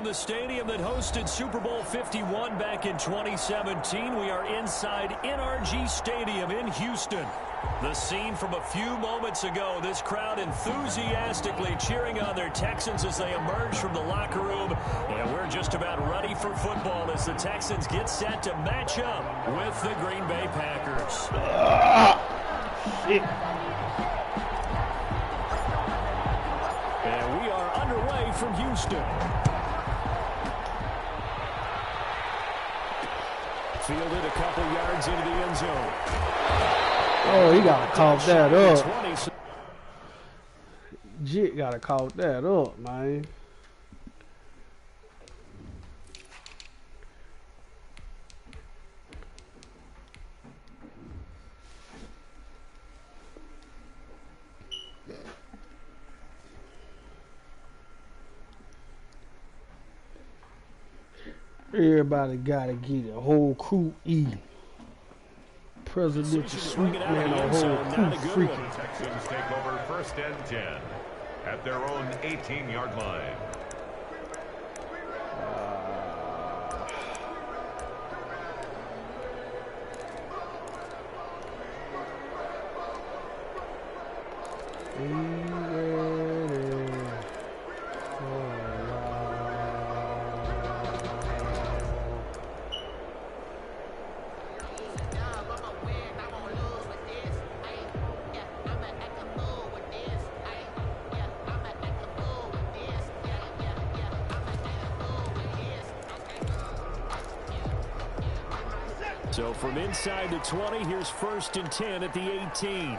from the stadium that hosted Super Bowl 51 back in 2017. We are inside NRG Stadium in Houston. The scene from a few moments ago, this crowd enthusiastically cheering on their Texans as they emerge from the locker room. And we're just about ready for football as the Texans get set to match up with the Green Bay Packers. Shit. And we are underway from Houston. Fielded a couple yards into the end zone. Oh, he got to cough that up. Jit got to cough that up, man. Everybody got to get a whole crew E. Presidential suite, man, a whole crew freaking. Texans take over 1st and 10 at their own 18-yard line. So from inside the 20, here's 1st and 10 at the 18. No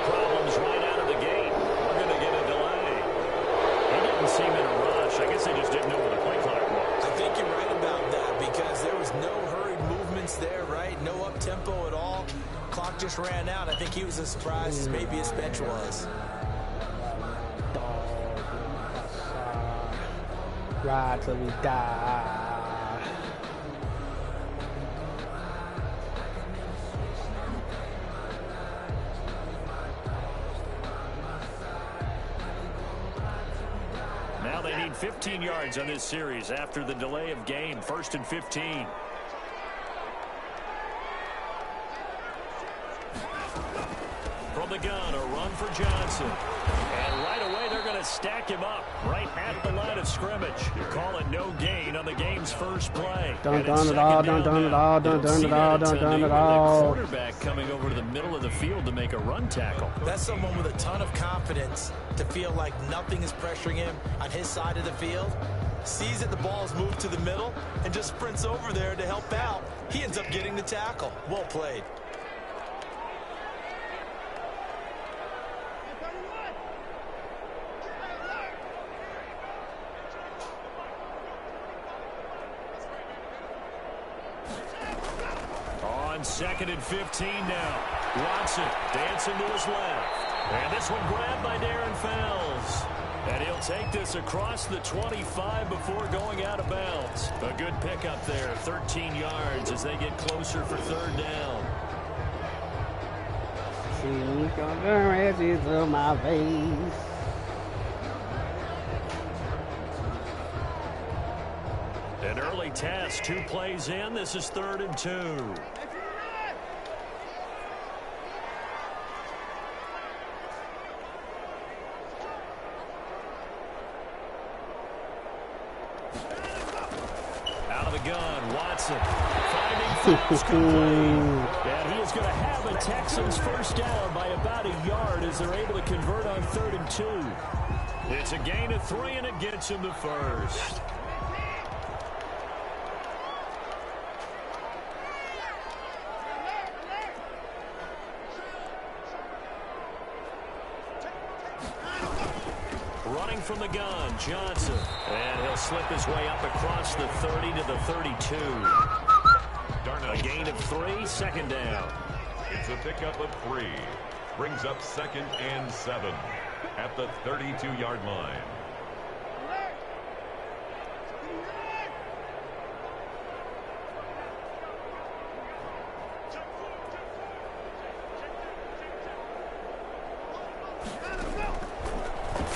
problems right out of the gate. We're going to get a delay. He didn't seem in a rush. I guess they just didn't know where the play clock was. I think you're right about that because there was no hurried movements there, right? No up-tempo at all. Clock just ran out. I think he was as surprised as maybe his bench was. Ride till we die. Now they need 15 yards on this series after the delay of game. 1st and 15. From the gun, a run for Johnson. And right away, they're going to stack him up right at the line of scrimmage. You call it no gain on the game's first play. Done it all, done it all, done it all. Quarterback coming over to the middle of the field to make a run tackle. That's someone with a ton of confidence to feel like nothing is pressuring him on his side of the field. Sees that the ball is moved to the middle and just sprints over there to help out. He ends up getting the tackle. Well played. On 2nd and 15 now. Watson dancing to his left. And this one grabbed by Darren Fells. And he'll take this across the 25 before going out of bounds. A good pickup there, 13 yards as they get closer for 3rd down. She's got her edges of my face. An early test, 2 plays in. This is 3rd and 2. Out of the gun, Watson finding Fells complete. And he is going to have a Texans 1st down by about a yard as they're able to convert on 3rd and 2. It's a gain of 3 and it gets him to 1st. Running from the gun, Johnson. And he'll slip his way up across the 30 to the 32. A gain of 3, 2nd down. It's a pickup of 3. Brings up 2nd and 7 at the 32-yard line.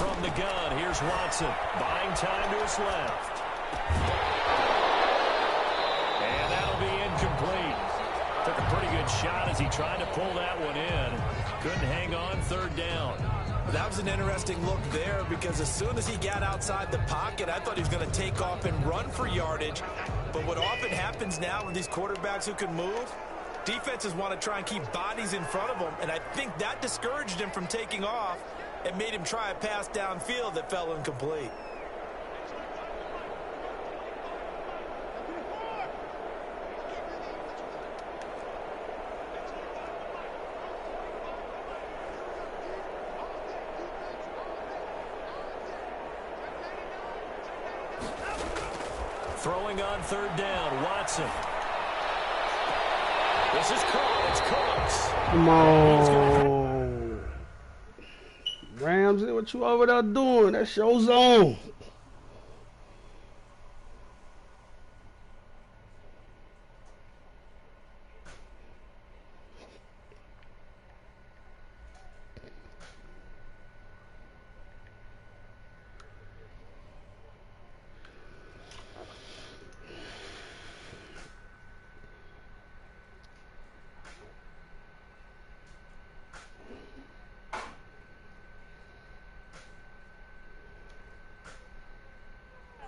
From the gun. Here's Watson. Buying time to his left. And that'll be incomplete. Took a pretty good shot as he tried to pull that one in. Couldn't hang on, third down. That was an interesting look there because as soon as he got outside the pocket, I thought he was going to take off and run for yardage. But what often happens now with these quarterbacks who can move, defenses want to try and keep bodies in front of them, and I think that discouraged him from taking off and made him try a pass downfield that fell incomplete. Throwing on third down, Watson. This is caught. It's Cooks. Come on. Ramsey, what you over there doing? That's your zone.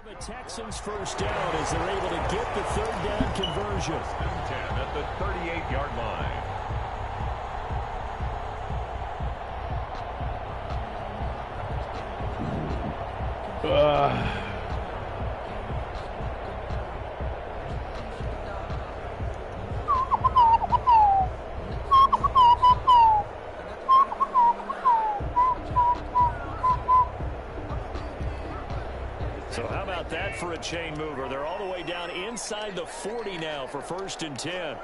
The Texans first down as they're able to get the third down conversion. 10 at the 38-yard line. So how about that for a chain mover? They're all the way down inside the 40 now for 1st and 10.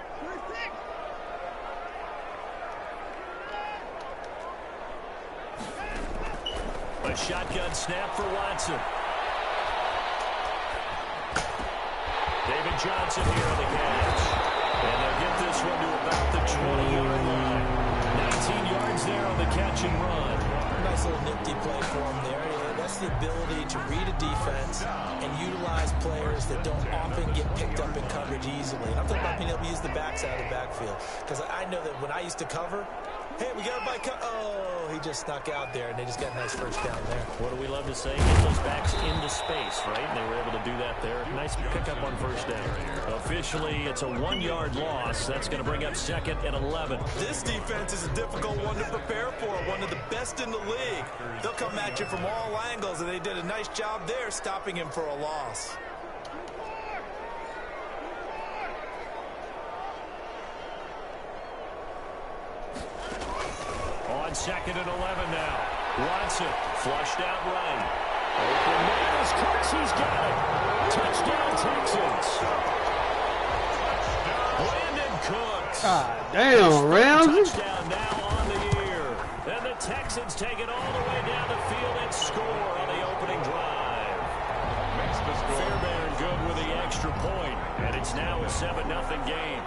A shotgun snap for Watson. David Johnson here on the catch. And they'll get this one to about the 20-yard line. 19 yards there on the catch and run. Nice little nifty play for him there. That's the ability to read a defense and utilize players that don't often get picked up in coverage easily. And I'm talking about being able to use the backside of the backfield. Because I know that when I used to cover, hey, we got a bike. Oh, he just snuck out there, and they just got a nice first down there. What do we love to say? Get those backs into space, right? And they were able to do that there. Nice pickup on first down. Officially, it's a 1-yard loss. That's going to bring up 2nd and 11. This defense is a difficult one to prepare for, one of the best in the league. They'll come at you from all angles, and they did a nice job there stopping him for a loss. On 2nd and 11 now. Watson flushed out right. Open man is Cooks. He's got it. Touchdown, Texans. Brandon Cooks. God damn, Ramsey. Touchdown now on the year. And the Texans take it all the way down the field and score on the opening drive. Makes the score. Fairbairn good with the extra point. And it's now a 7-0 game.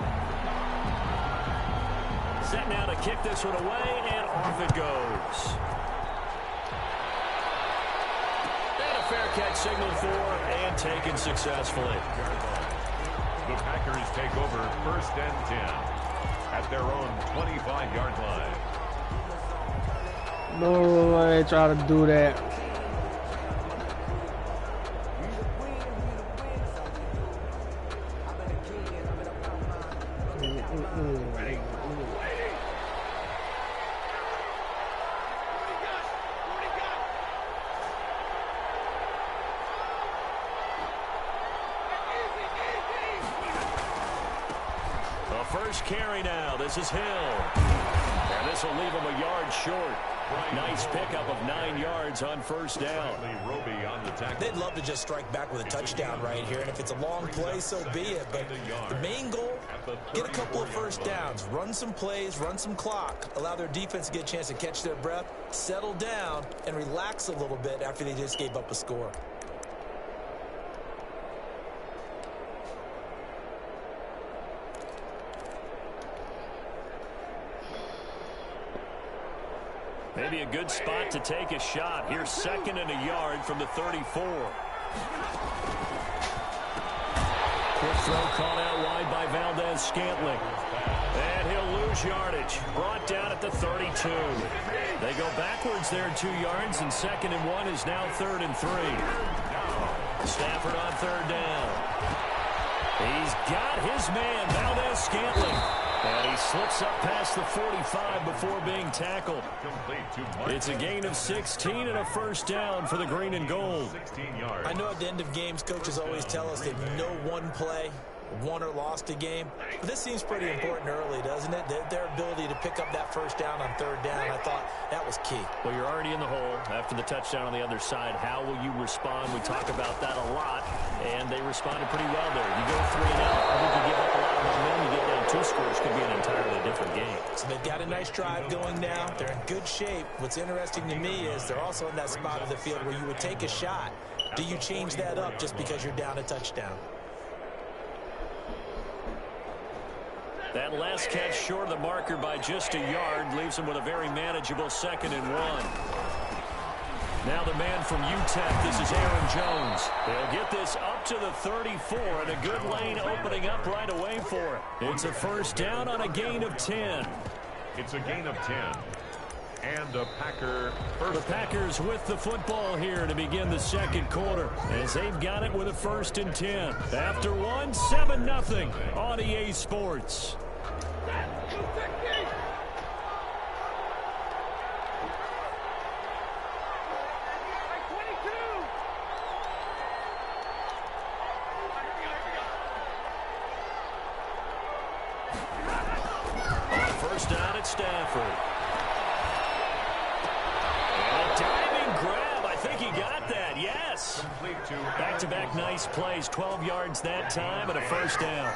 Set now to kick this one away, and off it goes. And a fair catch signaled for and taken successfully. The Packers take over 1st and 10 at their own 25-yard line. No, I ain't trying to do that. First carry now. This is Hill. And this will leave him a yard short. Nice pickup of 9 yards on first down. They'd love to just strike back with a touchdown right here, and if it's a long play, so be it. But the main goal, get a couple of first downs, run some plays, run some clock, allow their defense to get a chance to catch their breath, settle down, and relax a little bit after they just gave up a score. Maybe a good spot to take a shot. Here's 2nd and a yard from the 34. Quick throw caught out wide by Valdez-Scantling. And he'll lose yardage. Brought down at the 32. They go backwards there 2 yards, and 2nd and 1 is now 3rd and 3. Stafford on 3rd down. He's got his man, Valdez-Scantling. And he slips up past the 45 before being tackled. It's a gain of 16 and a 1st down for the green and gold. I know at the end of games, coaches always tell us that no one play won or lost a game. But this seems pretty important early, doesn't it? Their ability to pick up that 1st down on 3rd down, I thought that was key. Well, you're already in the hole after the touchdown on the other side. How will you respond? We talk about that a lot, and they responded pretty well there. You go 3 and out. I think you give up a lot of momentum. You get down 2 scores, could be an entirely different game. So they've got a nice drive going now. They're in good shape. What's interesting to me is they're also in that spot of the field where you would take a shot. Do you change that up just because you're down a touchdown? That last catch short of the marker by just a yard leaves him with a very manageable 2nd and 1. Now the man from UTEP, this is Aaron Jones. They'll get this up to the 34, and a good lane opening up right away for it. It's a 1st down on a gain of 10. It's a gain of 10. And a Packer first. The Packers with the football here to begin the 2nd quarter, as they've got it with a 1st and 10. After 1, 7-0 on EA Sports. First down at Stafford. And a diving grab. I think he got that. Yes. Back-to-back nice plays. 12 yards that time and a 1st down.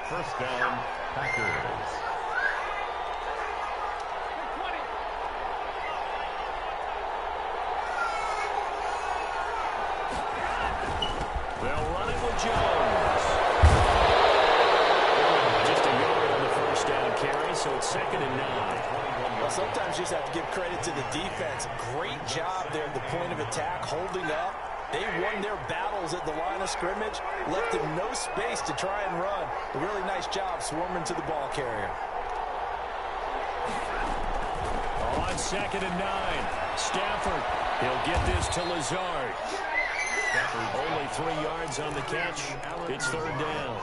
1st down, Packers. They'll run it with Jones. Just a yard on the 1st down carry, so it's 2nd and 9. Well, sometimes you just have to give credit to the defense. Great job there at the point of attack, holding up. They won their battles at the line of scrimmage, left them no space to try and run. A really nice job swarming to the ball carrier. On 2nd and 9, Stafford. He'll get this to Lazard. Only 3 yards on the catch. It's 3rd down.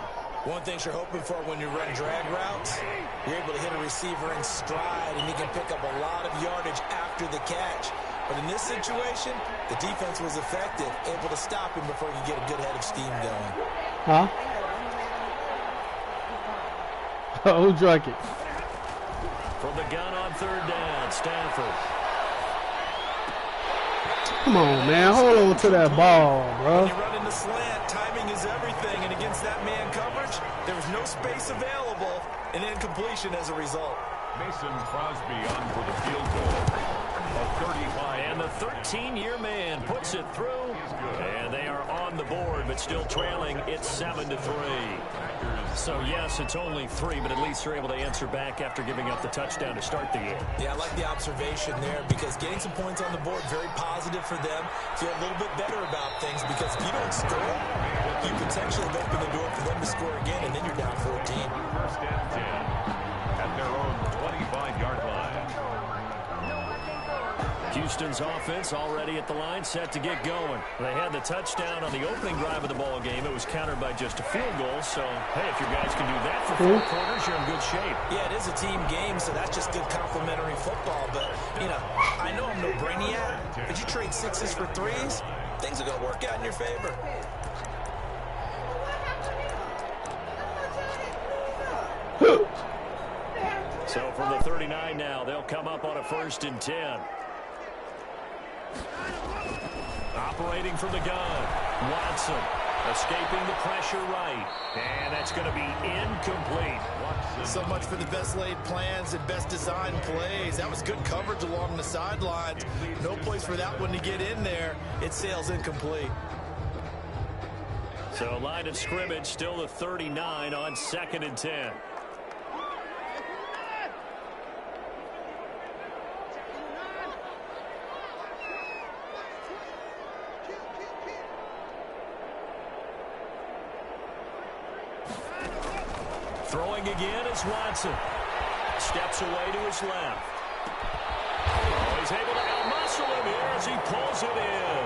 One thing you're hoping for when you run drag routes, you're able to hit a receiver in stride, and he can pick up a lot of yardage after the catch. But in this situation, the defense was effective, able to stop him before he could get a good head of steam going. Huh? Who drunk it? From the gun on 3rd down, Stafford. Come on, man. Hold on to that ball, bro. When you run in the slant, timing is everything, and against that man coverage, there was no space available, and incompletion as a result. Mason Crosby on for the field goal. A 35. And the 13-year man puts it through, and they are on the board, but still trailing. It's 7-3. So, yes, it's only 3, but at least they're able to answer back after giving up the touchdown to start the game. Yeah, I like the observation there, because getting some points on the board, very positive for them. Feel a little bit better about things, because if you don't score, you potentially open the door for them to score again, and then you're down 14. 1st and 10 at their own 25-yard line. Houston's offense already at the line, set to get going. They had the touchdown on the opening drive of the ball game. It was countered by just a field goal. So, hey, if your guys can do that for 4 quarters, you're in good shape. Yeah, it is a team game, so that's just good complimentary football. But, you know, I know I'm no brainiac, but you trade 6s for 3s, things are going to work out in your favor. So from the 39 now, they'll come up on a 1st and 10. Operating from the gun, Watson escaping the pressure right, and that's going to be incomplete. So much for the best laid plans and best designed plays. That was good coverage along the sidelines. No place for that one to get in there. It sails incomplete. So line of scrimmage still the 39 on 2nd and 10. Throwing again is Watson. Steps away to his left. Oh, he's able to out-muscle him here as he pulls it in.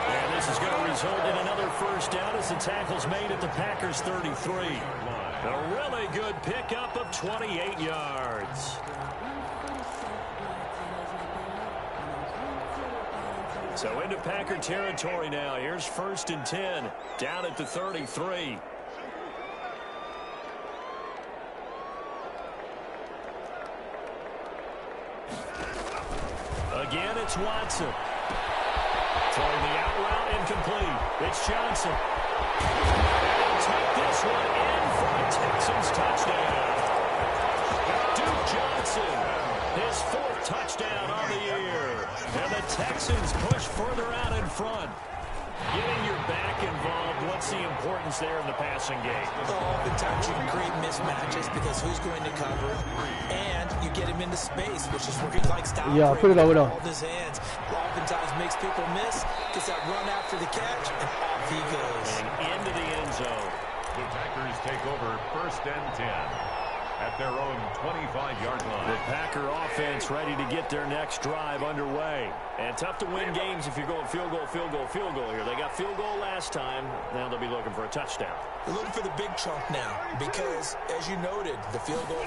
And this is going to result in another first down as the tackle's made at the Packers' 33. A really good pickup of 28 yards. So into Packer territory now. Here's 1st and 10, down at the 33. Again, it's Watson. Throwing the out route incomplete. It's Johnson. And he'll take this one in for a Texans touchdown. Duke Johnson, his 4th touchdown on the year. And the Texans push further out in front. Getting your back involved, what's the importance there in the passing game? Oftentimes you can create mismatches because who's going to cover, and you get him into space, which is where he likes to operate. Yeah, put it over there. All his hands. Oftentimes makes people miss, gets that run after the catch, and off he goes. And into the end zone. The Packers take over 1st and 10 at their own 25-yard line. The Packer offense ready to get their next drive underway. And tough to win games if you're going field goal, field goal, field goal here. They got field goal last time. Now they'll be looking for a touchdown. They're looking for the big chunk now because, as you noted, the field goal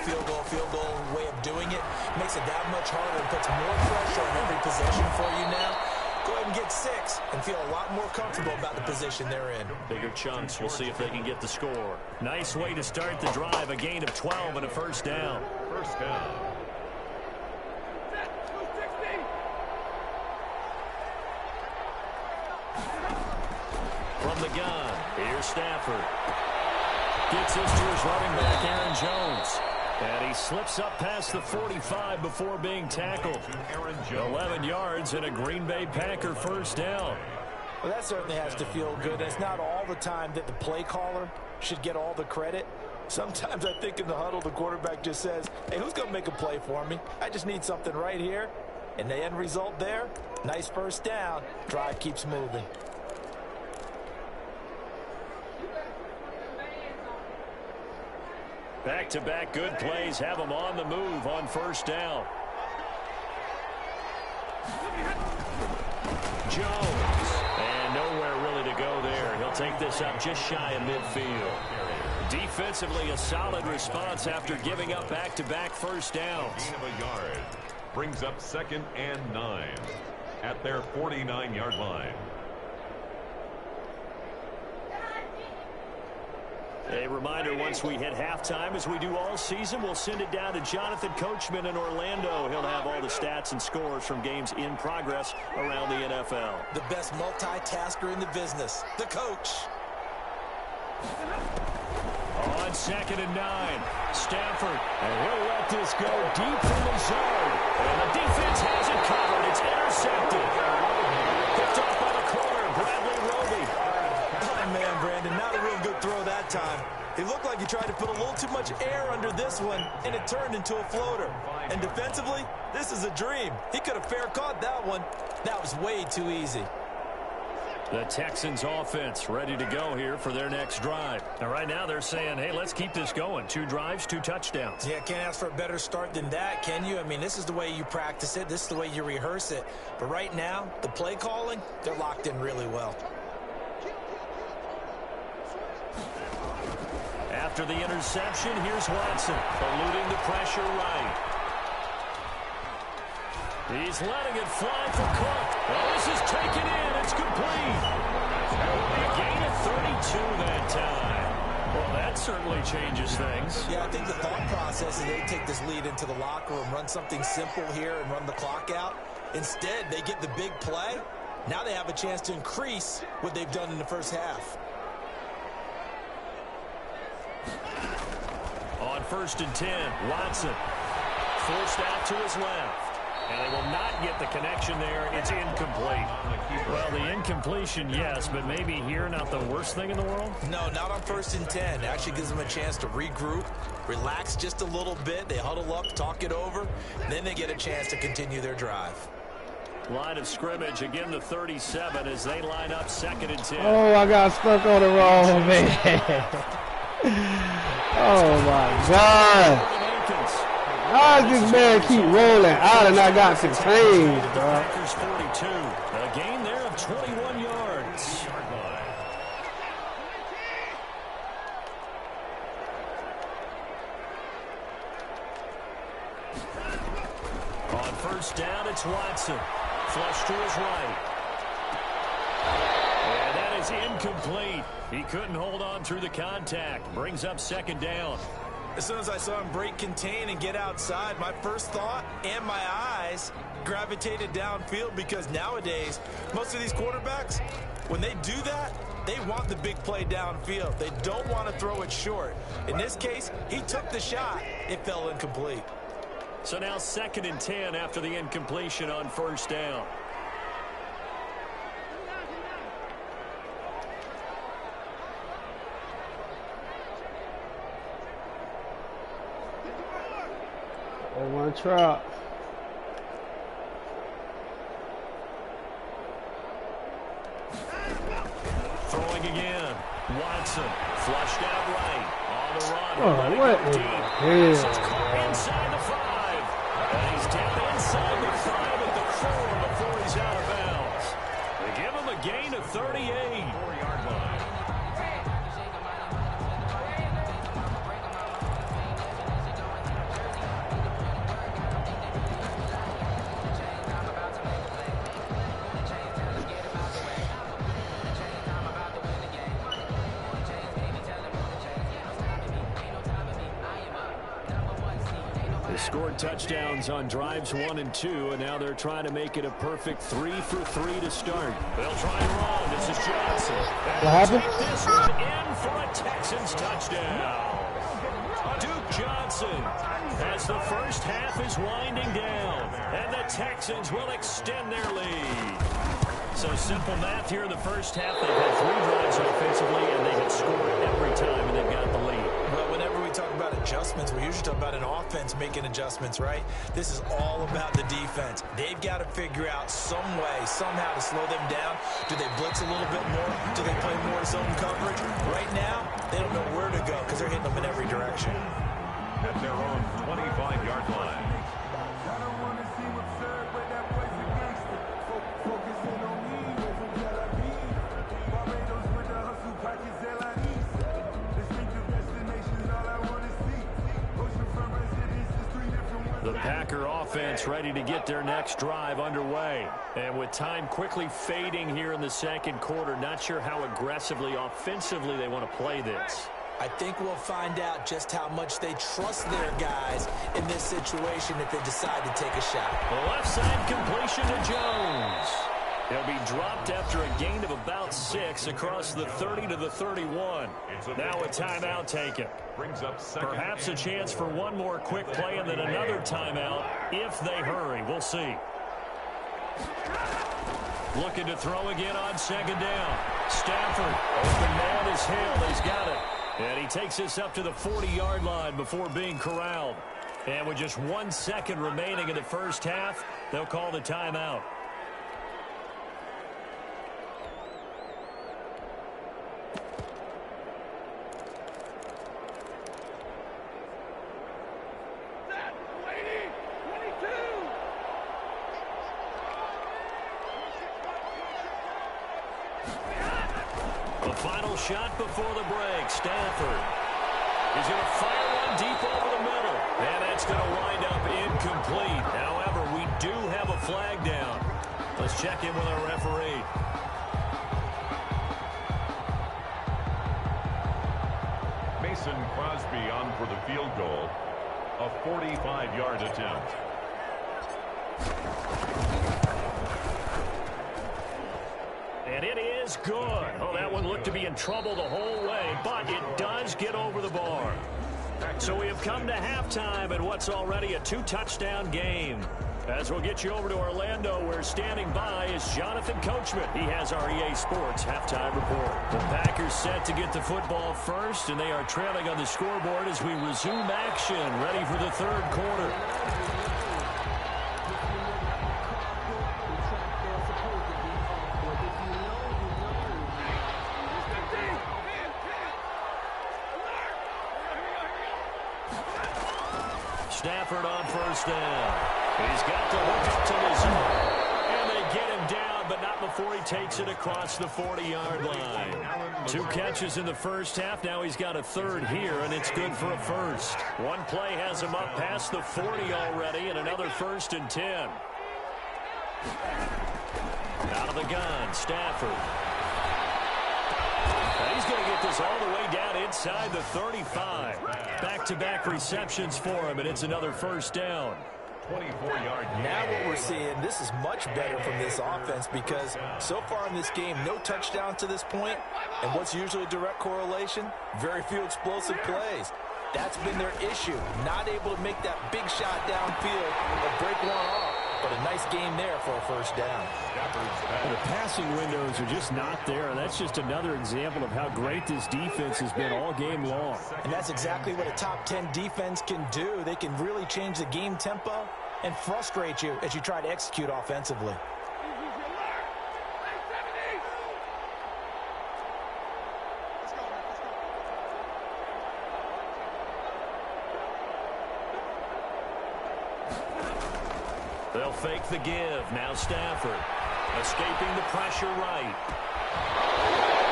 way of doing it makes it that much harder and puts more pressure on every possession for you now. Go ahead and get 6 and feel a lot more comfortable about the position they're in. Bigger chunks. We'll see if they can get the score. Nice way to start the drive. A gain of 12 and a first down. First down. From the gun, here's Stafford. Gets this to his running back, Aaron Jones. And he slips up past the 45 before being tackled. 11 yards and a Green Bay Packer first down. Well, that certainly has to feel good. It's not all the time that the play caller should get all the credit. Sometimes I think in the huddle, the quarterback just says, hey, who's going to make a play for me? I just need something right here. And the end result there, nice first down. Drive keeps moving. Back-to-back good plays have them on the move on first down. Jones. And nowhere really to go there. He'll take this up just shy of midfield. Defensively, a solid response after giving up back-to-back first downs. Gain of a yard. Brings up 2nd and 9 at their 49-yard line. A reminder, once we hit halftime, as we do all season, we'll send it down to Jonathan Coachman in Orlando. He'll have all the stats and scores from games in progress around the NFL. The best multitasker in the business, the coach. On 2nd and 9, Stafford, and he'll let this go deep from the zone. And the defense has it covered. It's intercepted. Picked off by the corner, Bradley Roby. Oh, man, Brandon, not a real good throw that time. It looked like he tried to put a little too much air under this one, and it turned into a floater. And defensively, this is a dream. He could have fair caught that one. That was way too easy. The Texans offense ready to go here for their next drive. Now, right now, they're saying, hey, let's keep this going. 2 drives, 2 touchdowns. Yeah, can't ask for a better start than that, can you? I mean, this is the way you practice it. This is the way you rehearse it. But right now, the play calling, they're locked in really well. After the interception, here's Watson, eluding the pressure right. He's letting it fly for Cook. Oh, this is taken in. It's complete. A gain of 32 that time. Well, that certainly changes things. Yeah, I think the thought process is they take this lead into the locker room, run something simple here and run the clock out. Instead, they get the big play. Now they have a chance to increase what they've done in the first half. On 1st and 10, Watson forced out to his left. And they will not get the connection there. It's incomplete. Well, the incompletion, yes, but maybe here not the worst thing in the world? No, not on 1st and 10. It actually gives them a chance to regroup, relax just a little bit. They huddle up, talk it over. Then they get a chance to continue their drive. Line of scrimmage, again the 37 as they line up 2nd and 10. Oh, I got stuck on the wrong man. Oh my God. How does this man keep rolling out and I got some change, bro? Packers 42. A gain there of 21 yards. On first down, it's Watson. Flush to his right. And that is incomplete. He couldn't hold on through the contact. Brings up second down. As soon as I saw him break contain and get outside, my first thought and my eyes gravitated downfield, because nowadays, most of these quarterbacks, when they do that, they want the big play downfield. They don't want to throw it short. In this case, he took the shot. It fell incomplete. So now 2nd and 10 after the incompletion on first down. Oh, one trap. Throwing again. Watson flushed out right. On the run. Oh, what in the hell? This is caught inside the 5. And he's down inside the 5 at the 4 before he's out of bounds. They give him a gain of 38. 4-yard line. Scored touchdowns on drives 1 and 2, and now they're trying to make it a perfect 3 for 3 to start. They'll try and run. This is Johnson. What happened? This one in for a Texans touchdown. Duke Johnson, as the first half is winding down, and the Texans will extend their lead. So simple math here in the first half. They've had 3 drives offensively, and they have scored every time, and they've got the lead. Well, whenever we talk about adjustments, we usually talk about an offense making adjustments, right? This is all about the defense. They've got to figure out some way, somehow to slow them down. Do they blitz a little bit more? Do they play more zone coverage? Right now, they don't know where to go because they're hitting them in every direction. At their own 25-yard line. The Packer offense ready to get their next drive underway. And with time quickly fading here in the second quarter, not sure how aggressively, offensively they want to play this. I think we'll find out just how much they trust their guys in this situation if they decide to take a shot. The left side completion to Jones. He'll be dropped after a gain of about 6 across the 30 to the 31. Now a timeout taken. Perhaps a chance for one more quick play and then another timeout if they hurry. We'll see. Looking to throw again on second down. Stafford, open man is Hill. He's got it. And he takes this up to the 40-yard line before being corralled. And with just 1 second remaining in the first half, they'll call the timeout. The final shot before the break. Stafford. He's going to fire one deep over the middle. And that's going to wind up incomplete. However, we do have a flag down. Let's check in with our referee. Mason Crosby on for the field goal. A 45-yard attempt. And it is good. Oh, that one looked to be in trouble the whole way, but it does get over the bar. So we have come to halftime in what's already a 2-touchdown game. As we'll get you over to Orlando, where standing by is Jonathan Coachman. He has our EA Sports halftime report. The Packers set to get the football first, and they are trailing on the scoreboard as we resume action, ready for the third quarter. Stafford on first down. He's got to hook up to the zone. And they get him down, but not before he takes it across the 40-yard line. 2 catches in the first half. Now he's got a third here, and it's good for a first. One play has him up past the 40 already, and another 1st and 10. Out of the gun, Stafford. And he's going to get this all the way down inside the 35. Back-to-back receptions for him, and it's another first down. 24-yard. Now what we're seeing, this is much better from this offense because so far in this game, no touchdown to this point. And what's usually a direct correlation? Very few explosive plays. That's been their issue. Not able to make that big shot downfield or break one off. But a nice game there for a first down. The passing windows are just not there. That's just another example of how great this defense has been all game long. And that's exactly what a top 10 defense can do. They can really change the game tempo and frustrate you as you try to execute offensively. They'll fake the give. Now Stafford escaping the pressure right.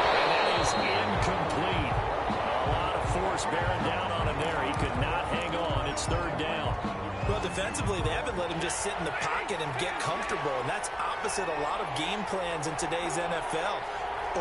And that is incomplete. A lot of force bearing down on him there. He could not hang on. It's 3rd down. Well, defensively, they haven't let him just sit in the pocket and get comfortable, and that's opposite a lot of game plans in today's NFL.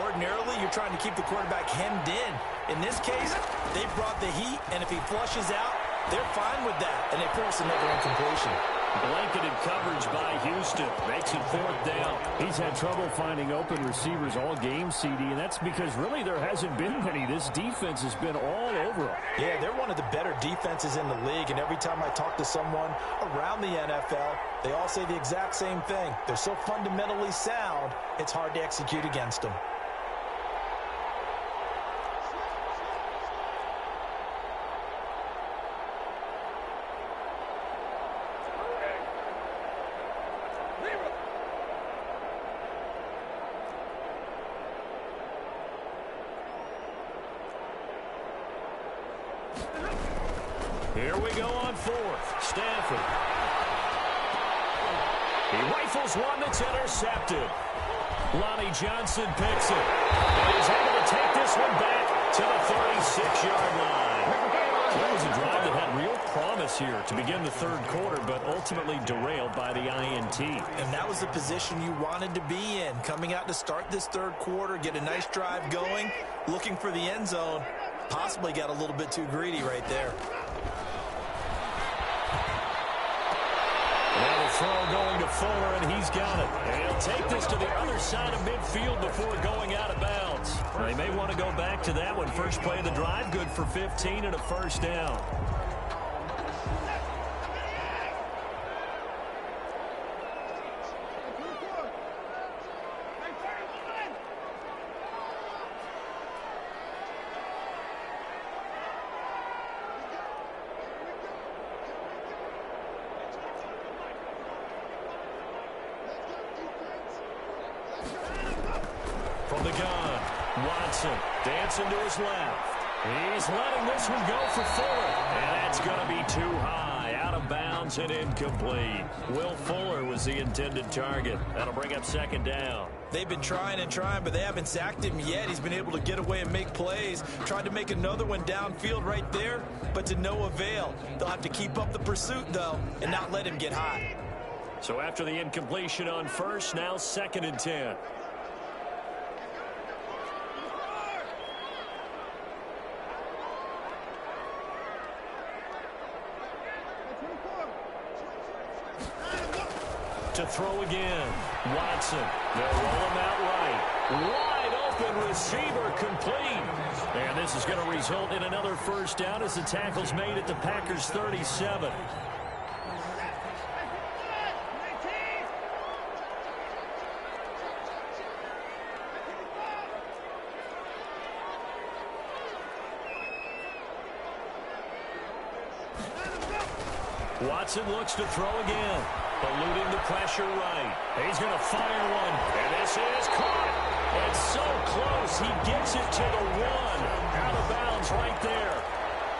Ordinarily, you're trying to keep the quarterback hemmed in. In this case, they brought the heat, and if he flushes out, they're fine with that, and they force another incompletion. Blanketed coverage by Houston. Makes it 4th down. He's had trouble finding open receivers all game, CD, and that's because really there hasn't been many. This defense has been all over them. Yeah, they're one of the better defenses in the league, and every time I talk to someone around the NFL, they all say the exact same thing. They're so fundamentally sound, it's hard to execute against them. Here we go on 4th. Stafford. He rifles one that's intercepted. Lonnie Johnson picks it. And he's able to take this one back to the 36-yard line. That was a drive that had real promise here to begin the 3rd quarter, but ultimately derailed by the INT. And that was the position you wanted to be in. Coming out to start this 3rd quarter, get a nice drive going, looking for the end zone. Possibly got a little bit too greedy right there. Now the throw going to Fuller, and he's got it. And he'll take this to the other side of midfield before going out of bounds. They may want to go back to that one. First play of the drive, good for 15 and a 1st down. From the gun, Watson dancing to his left. He's letting this one go for Fuller. And that's going to be too high. Out of bounds and incomplete. Will Fuller was the intended target. That'll bring up 2nd down. They've been trying and trying, but they haven't sacked him yet. He's been able to get away and make plays. Tried to make another one downfield right there, but to no avail. They'll have to keep up the pursuit, though, and not let him get high. So after the incompletion on 1st, now 2nd and 10. To throw again. Watson. They'll roll him out right. Wide open receiver complete. And this is going to result in another 1st down as the tackle's made at the Packers' 37. Watson looks to throw again. Eluding the pressure right. He's going to fire one. And this is caught. It's so close. He gets it to the 1. Out of bounds right there.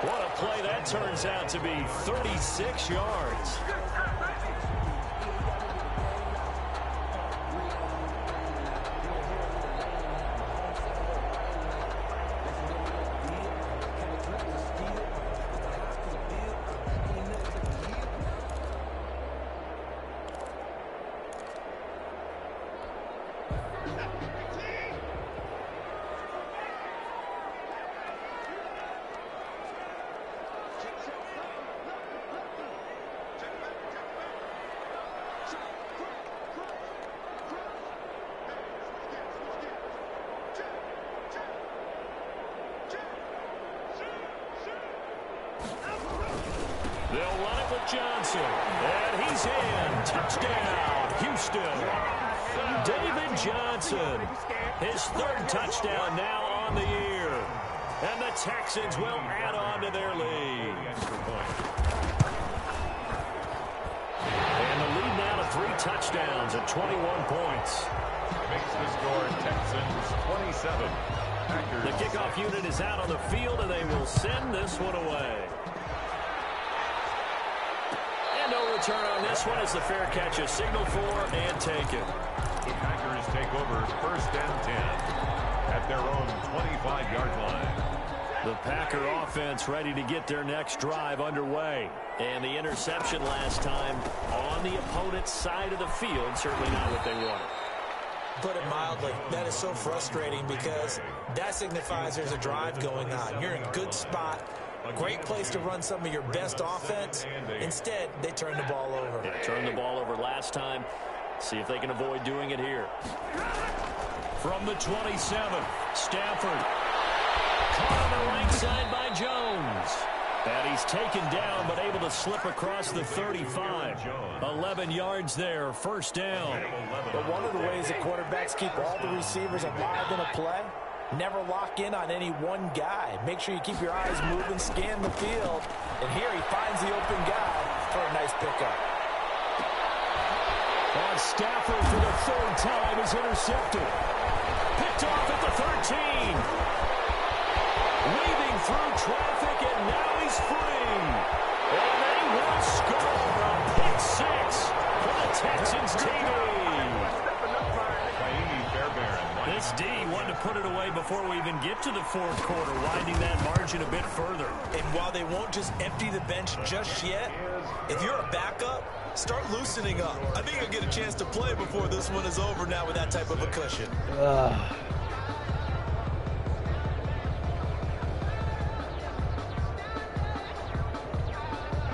What a play that turns out to be. 36 yards. They'll run it with Johnson. And he's in. Touchdown, Houston. David Johnson. His third touchdown now on the year. And the Texans will add on to their lead. And the lead now to 3 touchdowns at 21 points. Makes the score Texans 27. Packers. The kickoff unit is out on the field, and they will send this one away. And no return on this one as the fair catch is signaled for and taken. The Packers take over 1st and 10 at their own 25-yard line. The Packer offense ready to get their next drive underway. And the interception last time on the opponent's side of the field, certainly not what they wanted. Put it mildly, that is so frustrating because that signifies there's a drive going on. You're in a good spot. Great place to run some of your best offense. Instead, they turn the ball over. They turned the ball over last time. See if they can avoid doing it here. From the 27, Stafford. Caught on the right side by Jones. And he's taken down, but able to slip across the 35. 11 yards there, 1st down. But one of the ways the quarterbacks keep all the receivers alive in a play, never lock in on any one guy. Make sure you keep your eyes moving, scan the field. And here he finds the open guy for a nice pickup. And Stafford for the 3rd time is intercepted. Picked off at the 13. Weaving through traffic, and now he's free. And they will score a pick 6 for the Texans TV. This D wanted to put it away before we even get to the 4th quarter, widening that margin a bit further. And while they won't just empty the bench just yet, if you're a backup, start loosening up. I think you'll get a chance to play before this one is over now with that type of a cushion.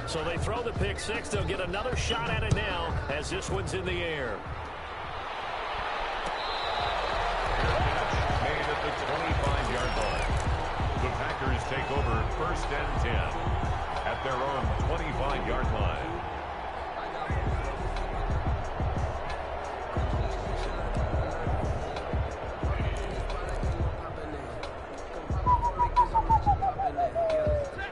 So they throw the pick 6. They'll get another shot at it now as this one's in the air. Made at the 25-yard line. The Packers take over 1st and 10 at their own 25-yard line.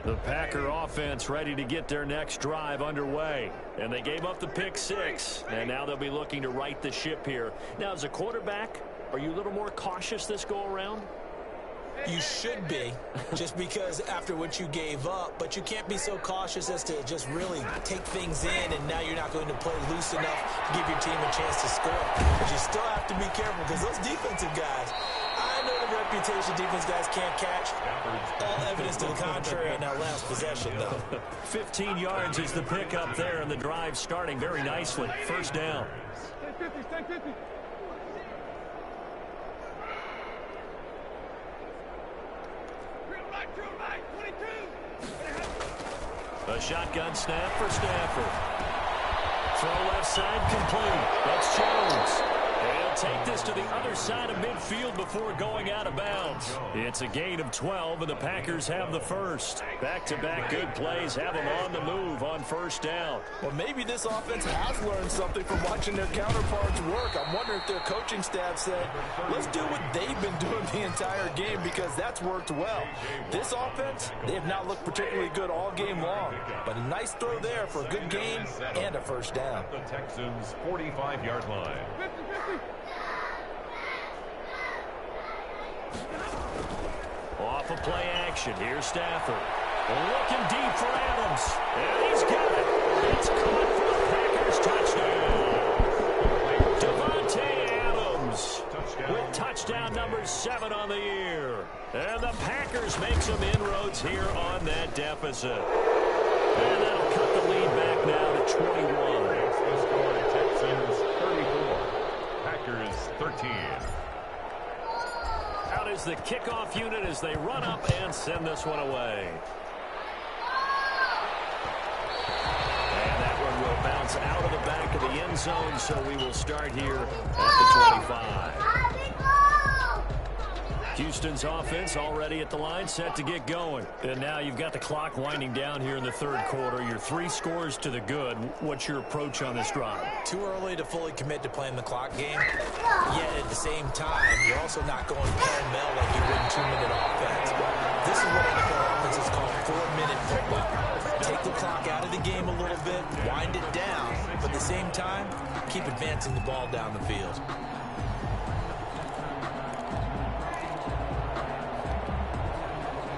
The Packer offense ready to get their next drive underway. And they gave up the pick 6, and now they'll be looking to right the ship here. Now, as a quarterback, are you a little more cautious this go-around? You should be, just because after what you gave up, but you can't be so cautious as to just really take things in, and now you're not going to play loose enough to give your team a chance to score. But you still have to be careful because those defensive guys, I know the reputation defense guys can't catch. All evidence to the contrary in that last possession, though. 15 yards is the pickup there, and the drive starting very nicely. 1st down. Stay 50. A shotgun snap for Stafford. Throw left side complete. That's Jones. He'll take this to the other side of midfield before going out of bounds. It's a gain of 12, and the Packers have the first. Back-to-back good plays have them on the move on 1st down. Well, maybe this offense has learned something from watching their counterparts work. I'm wondering if their coaching staff said, let's do what they've been doing the entire game because that's worked well. This offense, they have not looked particularly good all game long. But a nice throw there for a good game and a 1st down. The Texans' 45-yard line. Off of play action. Here's Stafford. Looking deep for Adams. And he's got it. It's caught for the Packers touchdown. Devontae Adams with touchdown number 7 on the year. And the Packers make some inroads here on that deficit. And that'll cut the lead back now to 21. The score, Texans 34, Packers 13. Out is the kickoff unit as they run up and send this one away. And that one will bounce out of the back of the end zone, so we will start here at the 25. Houston's offense already at the line, set to get going. And now you've got the clock winding down here in the third quarter. You're 3 scores to the good. What's your approach on this drive? Too early to fully commit to playing the clock game. Yet at the same time, you're also not going pell-mell like you would in 2-minute offense. This is what NFL offenses call 4-minute football. Take the clock out of the game a little bit, wind it down, but at the same time, keep advancing the ball down the field.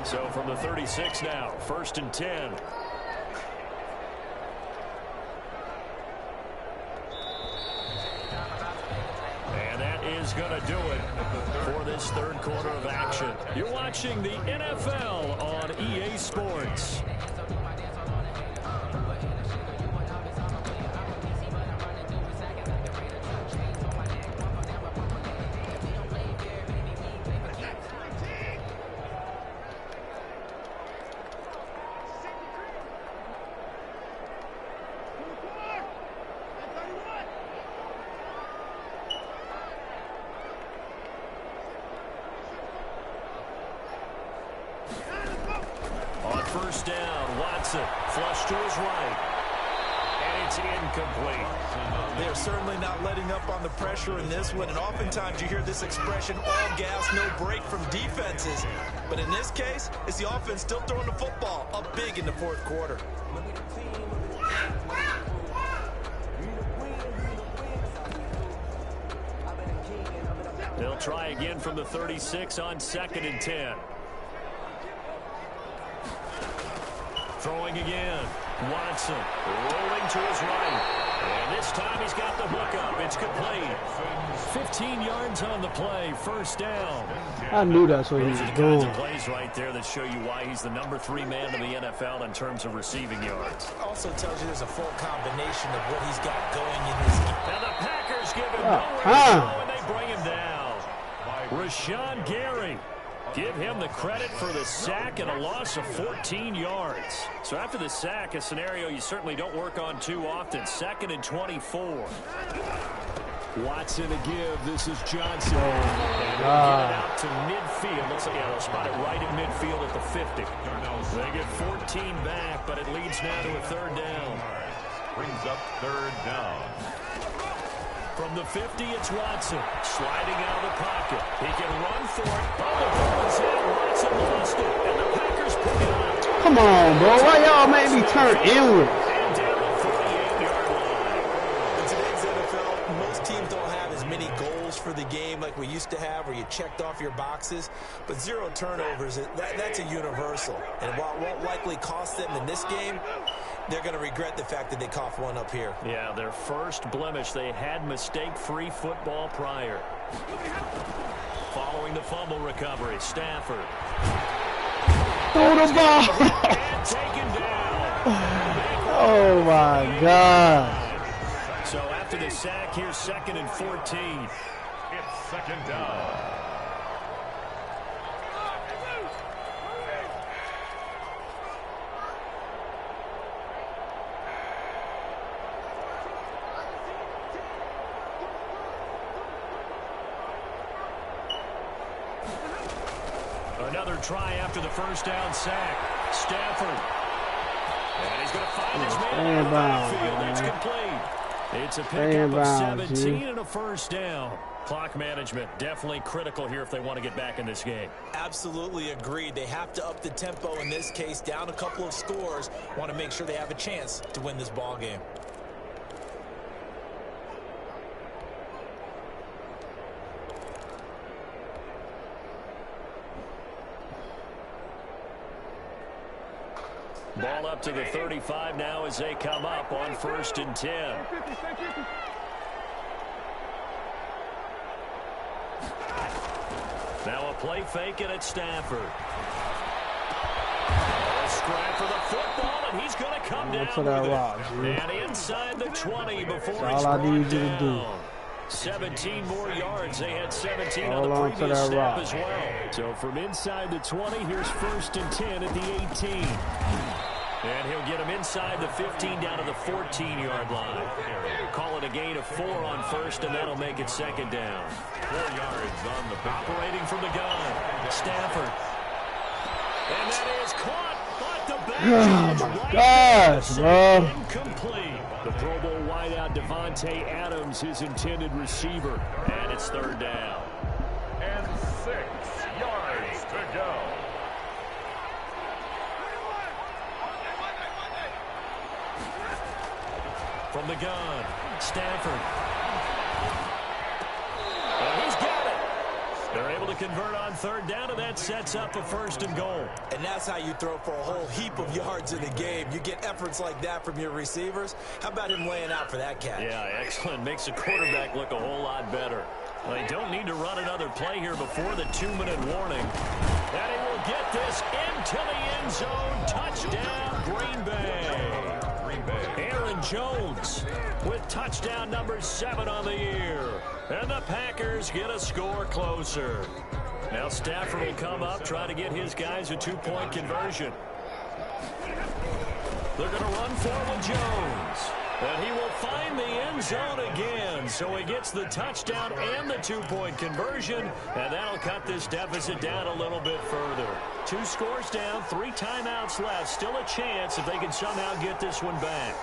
So from the 36 now, 1st and 10. And that is going to do it for this third quarter of action. You're watching the NFL on EA Sports. First down, Watson, flush to his right, and it's incomplete. They're certainly not letting up on the pressure in this one, and oftentimes you hear this expression, all gas, no break from defenses. But in this case, it's the offense still throwing the football up big in the fourth quarter. They'll try again from the 36 on 2nd and 10. Throwing again. Watson rolling to his right. And this time he's got the hook up. It's complete. 15 yards on the play. First down. I knew that's what he was Those are the doing. kinds of plays right there that show you why he's the number 3 man in the NFL in terms of receiving yards. Also tells you there's a full combination of what he's got going in this game. And the Packers give him nowhere to go, and they bring him down. Rashawn Gary. Give him the credit for the sack and a loss of 14 yards. So after the sack, a scenario you certainly don't work on too often. 2nd and 24. Watson to give. This is Johnson. And they get it out to midfield. Looks like they'll spot it right at midfield at the 50. They get 14 back, but it leads now to a 3rd down. Brings up 3rd down. From the 50, it's Watson. Sliding out of the pocket. He can run for it. Oh, the ball is in. Watson lost it. And the Packers pick it up. Come on, bro. Why y'all made me turn inward? And down the 48-yard line. In today's NFL, most teams don't have as many goals for the game like we used to have where you checked off your boxes. But 0 turnovers, that's a universal. And while it won't likely cost them in this game, they're going to regret the fact that they coughed one up here. Yeah, their first blemish. They had mistake-free football prior. Following the fumble recovery, Stafford. Throw the ball. And taken down. Oh, my God. So after the sack, here's 2nd and 14. It's 2nd down. Another try after the first down sack. Stafford. And he's going to find his man in the backfield. That's complete. It's a pickup of 17 and a first down. Clock management definitely critical here if they want to get back in this game. Absolutely agreed. They have to up the tempo in this case, down a couple of scores. Want to make sure they have a chance to win this ball game. Ball up to the 35 now as they come up on 1st and 10. Now a play fake, and it's Stafford. A scrap for the football, and he's going to come down to that with rock, it. And inside the 20 before That's he's all I brought need you to do. down. 17 more yards. They had 17 Hold on the on to previous that snap rock. as well. So from inside the 20, here's 1st and 10 at the 18. And he'll get him inside the 15 down to the 14-yard line. Call it a gain of 4 on 1st, and that'll make it 2nd down. 4 yards on the pick. Operating from the gun, Stafford. And that is caught, but the back Oh, my gosh, bro. incomplete. The Pro Bowl wideout Devontae Adams, his intended receiver. And it's 3rd down. And 6 yards to go. From the gun, Stafford. And he's got it. They're able to convert on 3rd down, and that sets up a 1st and goal. And that's how you throw for a whole heap of yards in the game. You get efforts like that from your receivers. How about him laying out for that catch? Yeah, excellent. Makes the quarterback look a whole lot better. Well, they don't need to run another play here before the 2-minute warning. And he will get this into the end zone. Touchdown, Green Bay. Aaron Jones with touchdown number 7 on the year. And the Packers get a score closer. Now Stafford will come up, try to get his guys a 2-point conversion. They're going to run forward Jones. And he will find the end zone again. So he gets the touchdown and the 2-point conversion. And that'll cut this deficit down a little bit further. 2 scores down, 3 timeouts left. Still a chance if they can somehow get this one back.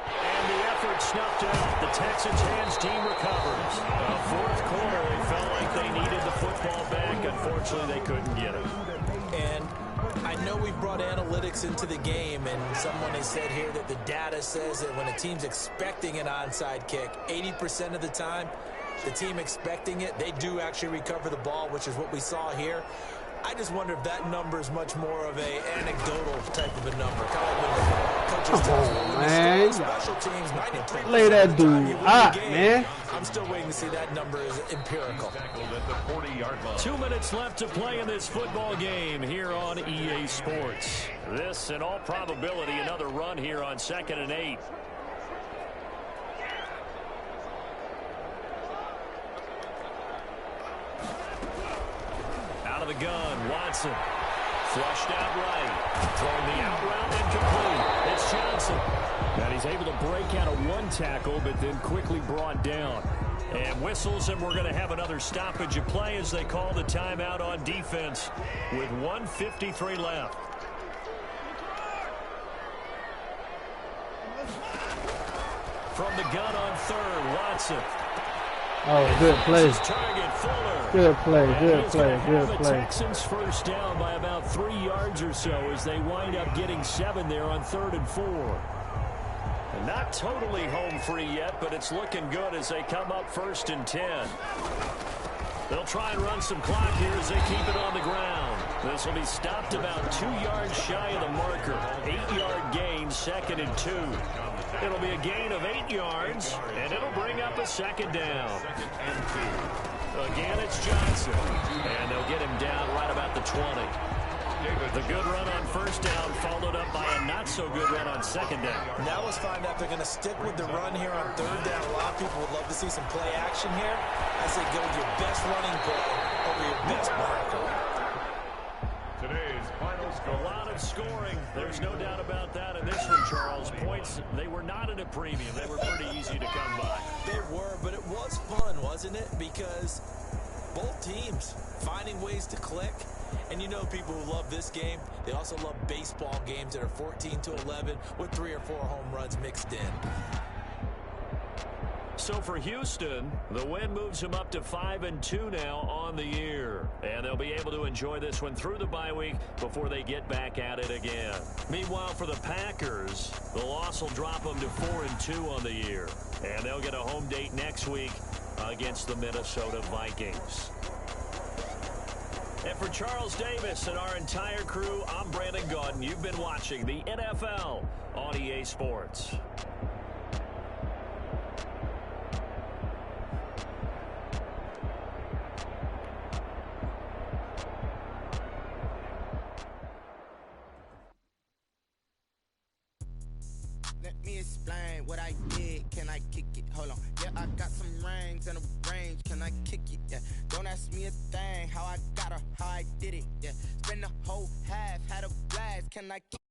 And the effort snuffed out. The Texans hands team recovers. 4th quarter, they felt like they needed the football back. Unfortunately, they couldn't get it. And I know we brought analytics into the game, and someone has said here that the data says that when a team's expecting an onside kick, 80% of the time, the team expecting it, they do actually recover the ball, which is what we saw here. I just wonder if that number is much more of a anecdotal type of a number. Kind of like when coaches tell us when man. special teams, 93% Lay that of the time dude you win out, the game. man. I'm still waiting to see that number is empirical. Tackled at the 40-yard line. 2 minutes left to play in this football game here on EA Sports. This, in all probability, another run here on 2nd and 8. Out of the gun, Watson. Flushed out right. Throwing the out route incomplete. It's Johnson. And he's able to break out of 1 tackle, but then quickly brought down. And whistles, and we're going to have another stoppage of play as they call the timeout on defense with 1:53 left. From the gun on 3rd, Watson. Oh, good play. Target, Fuller. Good play, And good he's play, gonna have good the play. Texans first down by about 3 yards or so as they wind up getting 7 there on 3rd and 4. And not totally home free yet, but it's looking good as they come up 1st and 10. They'll try and run some clock here as they keep it on the ground. This will be stopped about 2 yards shy of the marker. 8-yard gain, 2nd and 2. It'll be a gain of 8 yards, and it'll bring up a 2nd down. Again, it's Johnson. And they'll get him down right about the 20. The good run on 1st down followed up by a not-so-good run on 2nd down. Now let's find out if they're going to stick with the run here on 3rd down. A lot of people would love to see some play action here. I say go with your best running play over your best marker. Today's final A score. lot of scoring. There's no doubt about that in this one, Charles. Points, they were not at a premium. They were pretty easy to come by. They were, but it was fun, wasn't it? Because both teams finding ways to click. And you know people who love this game, they also love baseball games that are 14-11 with 3 or 4 home runs mixed in. So for Houston, the win moves them up to 5-2 now on the year. And they'll be able to enjoy this one through the bye week before they get back at it again. Meanwhile, for the Packers, the loss will drop them to 4-2 on the year. And they'll get a home date next week against the Minnesota Vikings. And for Charles Davis and our entire crew, I'm Brandon Gaudin. You've been watching the NFL on EA Sports. Let me explain what I did. Can I kick it? Hold on. Yeah, I got some rings and a range. Can I kick it? Yeah. Don't ask me a thing. How I got her, how I did it. Yeah. Spend the whole half, had a blast. Can I kick